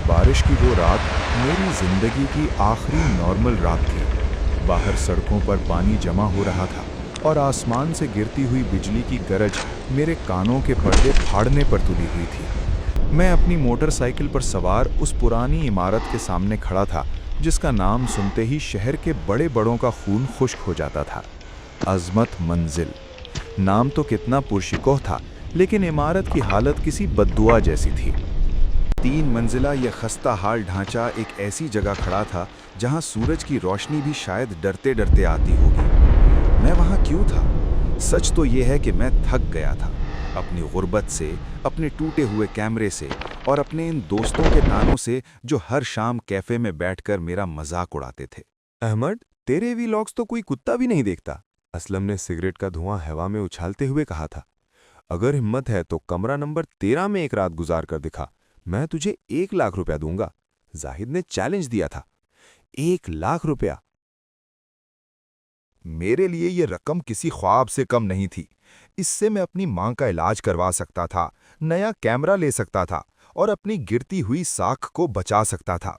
बारिश की वो रात मेरी जिंदगी की आखिरी नॉर्मल रात थी। बाहर सड़कों पर पानी जमा हो रहा था और आसमान से गिरती हुई बिजली की गरज मेरे कानों के पर्दे फाड़ने पर तुली हुई थी। मैं अपनी मोटरसाइकिल पर सवार उस पुरानी इमारत के सामने खड़ा था जिसका नाम सुनते ही शहर के बड़े बड़ों का खून खुश्क हो जाता था। अजमत मंजिल नाम तो कितना पुरशिकोह था, लेकिन इमारत की हालत किसी बद्दुआ जैसी थी। 3 मंजिला यह खस्ता हाल ढांचा एक ऐसी जगह खड़ा था जहां सूरज की रोशनी भी शायद डरते डरते आती होगी। मैं वहां क्यों था? सच तो यह है कि मैं थक गया था, अपनी गुर्बत से, अपने टूटे हुए कैमरे से और अपने इन दोस्तों के तानों से जो हर शाम कैफे में बैठकर मेरा मजाक उड़ाते थे। अहमद, तेरे वीलॉग्स तो कोई कुत्ता भी नहीं देखता। असलम ने सिगरेट का धुआं हवा में उछालते हुए कहा था। अगर हिम्मत है तो कमरा नंबर 13 में एक रात गुजार कर दिखा, मैं तुझे 1 लाख रुपया दूंगा। जाहिद ने चैलेंज दिया था। 1 लाख रुपया। मेरे लिए यह रकम किसी ख्वाब से कम नहीं थी। इससे मैं अपनी मां का इलाज करवा सकता था, नया कैमरा ले सकता था और अपनी गिरती हुई साख को बचा सकता था।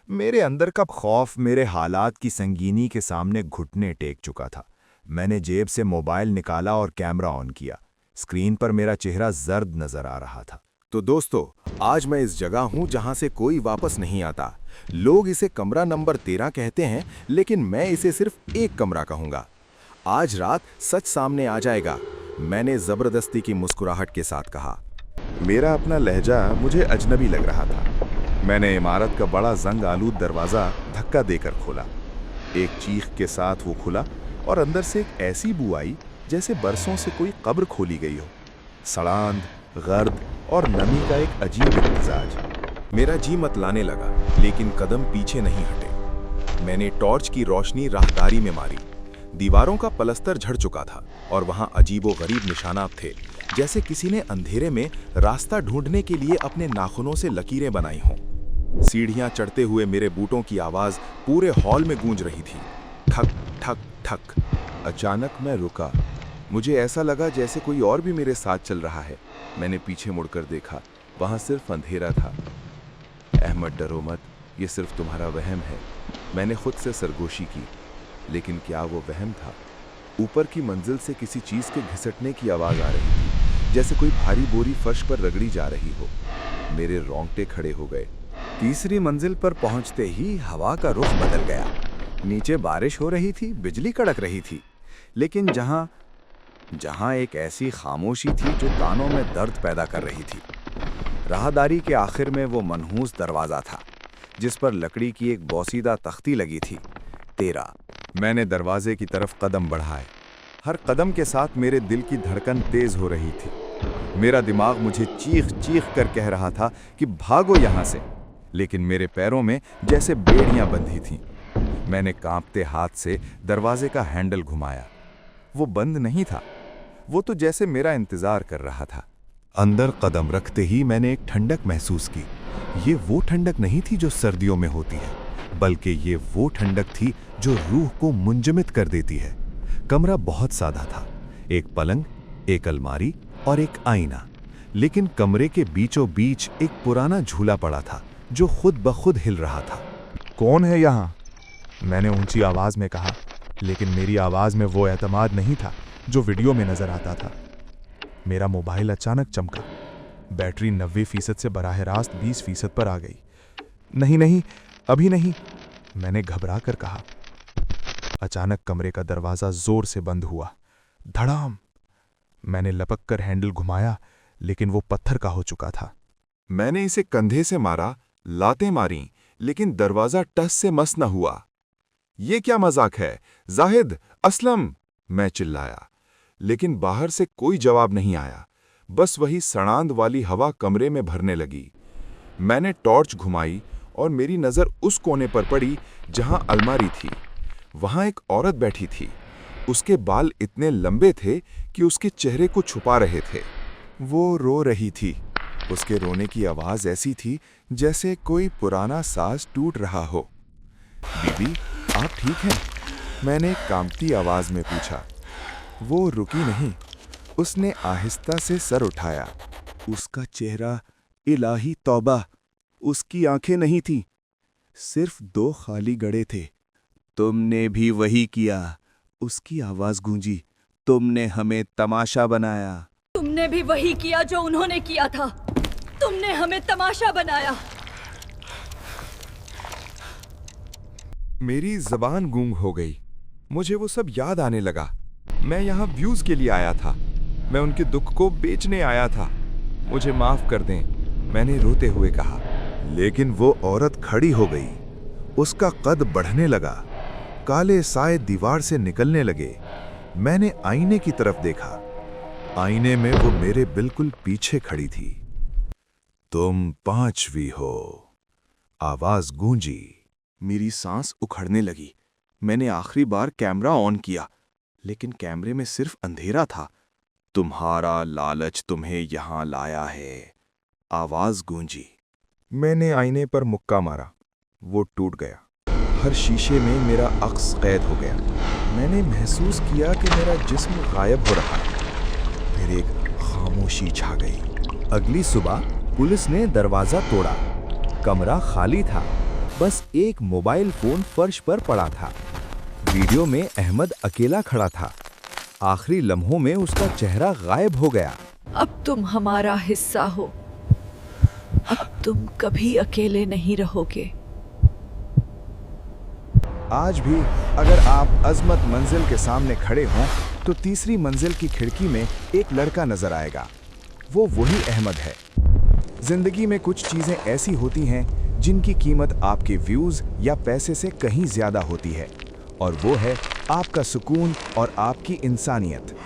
मेरे अंदर का खौफ मेरे हालात की संगीनी के सामने घुटने टेक चुका था। मैंने जेब से मोबाइल निकाला और कैमरा ऑन किया। स्क्रीन पर मेरा चेहरा जर्द नजर आ रहा था। तो दोस्तों, आज मैं इस जगह हूं जहां से कोई वापस नहीं आता। लोग इसे कमरा नंबर 13 कहते हैं, लेकिन मैं इसे सिर्फ एक कमरा कहूंगा। आज रात सच सामने आ जाएगा, मैंने जबरदस्ती की मुस्कुराहट के साथ कहा। मेरा अपना लहजा मुझे अजनबी लग रहा था। मैंने इमारत का बड़ा जंग आलूद दरवाजा धक्का देकर खोला। एक चीख के साथ वो खुला और अंदर से एक ऐसी बू आई जैसे बरसों से कोई कब्र खोली गई हो। सड़ांध, गर्द और नमी का एक अजीब इम्तिजाज। मेरा जी मतलाने लगा, लेकिन कदम पीछे नहीं हटे। मैंने टॉर्च की रोशनी राहदारी में मारी। दीवारों का पलस्तर झड़ चुका था और वहां अजीबो-गरीब निशानात थे, जैसे किसी ने अंधेरे में रास्ता ढूंढने के लिए अपने नाखूनों से लकीरें बनाई हों। सीढ़ियां चढ़ते हुए मेरे बूटों की आवाज पूरे हॉल में गूंज रही थी। ठक ठक ठक। अचानक मैं रुका। मुझे ऐसा लगा जैसे कोई और भी मेरे साथ चल रहा है। मैंने पीछे मुड़कर देखा, वहां सिर्फ अंधेरा था। अहमद, डरो मत, ये सिर्फ तुम्हारा वहम है। मैंने खुद से सरगोशी की, लेकिन क्या वो वहम था? ऊपर की मंजिल से किसी चीज के घिसटने की आवाज आ रही थी, जैसे कोई भारी बोरी फर्श पर रगड़ी जा रही हो। मेरे रोंगटे खड़े हो गए। तीसरी मंजिल पर पहुंचते ही हवा का रुख बदल गया। नीचे बारिश हो रही थी, बिजली कड़क रही थी, लेकिन जहां एक ऐसी खामोशी थी जो कानों में दर्द पैदा कर रही थी। राहदारी के आखिर में वो मनहूस दरवाजा था, जिस पर लकड़ी की एक बोसीदा तख्ती लगी थी। 13। मैंने दरवाजे की तरफ कदम बढ़ाए। हर कदम के साथ मेरे दिल की धड़कन तेज हो रही थी। मेरा दिमाग मुझे चीख चीख कर कह रहा था कि भागो यहां से, लेकिन मेरे पैरों में जैसे बेड़ियां बंधी थीं। मैंने कांपते हाथ से दरवाजे का हैंडल घुमाया। वो बंद नहीं था, वो तो जैसे मेरा इंतजार कर रहा था। अंदर कदम रखते ही मैंने एक ठंडक महसूस की। ये वो ठंडक नहीं थी जो सर्दियों में होती है, बल्कि ये वो ठंडक थी जो रूह को मुंजमद कर देती है। कमरा बहुत सादा था। एक पलंग, एक अलमारी और एक आईना, लेकिन कमरे के बीचों बीच एक पुराना झूला पड़ा था जो खुद ब खुद हिल रहा था। कौन है यहाँ? मैंने ऊंची आवाज में कहा, लेकिन मेरी आवाज में वो एतमाद नहीं था जो वीडियो में नजर आता था। मेरा मोबाइल अचानक चमका। बैटरी 90% से बराह रास्त 20% पर आ गई। नहीं नहीं, अभी नहीं, मैंने घबरा कर कहा। अचानक कमरे का दरवाजा जोर से बंद हुआ। धड़ाम। मैंने लपक कर हैंडल घुमाया, लेकिन वो पत्थर का हो चुका था। मैंने इसे कंधे से मारा, लातें मारी, लेकिन दरवाजा टस से मस न हुआ। ये क्या मजाक है? जाहिद, असलम, मैं चिल्लाया, लेकिन बाहर से कोई जवाब नहीं आया। बस वही सड़ांध वाली हवा कमरे में भरने लगी। मैंने टॉर्च घुमाई और मेरी नजर उस कोने पर पड़ी जहां अलमारी थी। वहां एक औरत बैठी थी। उसके बाल इतने लंबे थे कि उसके चेहरे को छुपा रहे थे। वो रो रही थी। उसके रोने की आवाज ऐसी थी जैसे कोई पुराना साज टूट रहा हो। बीबी, आप ठीक हैं? मैंने कांपती आवाज में पूछा। वो रुकी नहीं, उसने आहिस्ता से सर उठाया। उसका चेहरा, इलाही तौबा, उसकी आंखें नहीं थीं, सिर्फ 2 खाली गड़े थे। तुमने भी वही किया, उसकी आवाज गूंजी। तुमने हमें तमाशा बनाया। तुमने भी वही किया जो उन्होंने किया था। तुमने हमें तमाशा बनाया। मेरी जबान गूंग हो गई। मुझे वो सब याद आने लगा। मैं यहाँ व्यूज के लिए आया था। मैं उनके दुख को बेचने आया था। मुझे माफ कर दें, मैंने रोते हुए कहा। लेकिन वो औरत खड़ी हो गई। उसका कद बढ़ने लगा। काले साए दीवार से निकलने लगे। मैंने आईने की तरफ देखा। आईने में वो मेरे बिल्कुल पीछे खड़ी थी। तुम 5वीं हो, आवाज गूंजी। मेरी सांस उखड़ने लगी। मैंने आखिरी बार कैमरा ऑन किया, लेकिन कैमरे में सिर्फ अंधेरा था। तुम्हारा लालच तुम्हें यहां लाया है, आवाज गूंजी। मैंने आईने पर मुक्का मारा। वो टूट गया। हर शीशे में मेरा अक्स कैद हो गया। मैंने महसूस किया कि मेरा जिस्म गायब हो रहा है। फिर एक खामोशी छा गई। अगली सुबह पुलिस ने दरवाजा तोड़ा। कमरा खाली था। बस एक मोबाइल फोन फर्श पर पड़ा था। वीडियो में अहमद अकेला खड़ा था। आखिरी लम्हों में उसका चेहरा गायब हो गया। अब तुम हमारा हिस्सा हो। अब तुम कभी अकेले नहीं रहोगे। आज भी अगर आप अजमत मंजिल के सामने खड़े हों तो तीसरी मंजिल की खिड़की में एक लड़का नजर आएगा। वो वही अहमद है। जिंदगी में कुछ चीजें ऐसी होती हैं जिनकी कीमत आपके व्यूज या पैसे से कहीं ज्यादा होती है, और वो है आपका सुकून और आपकी इंसानियत।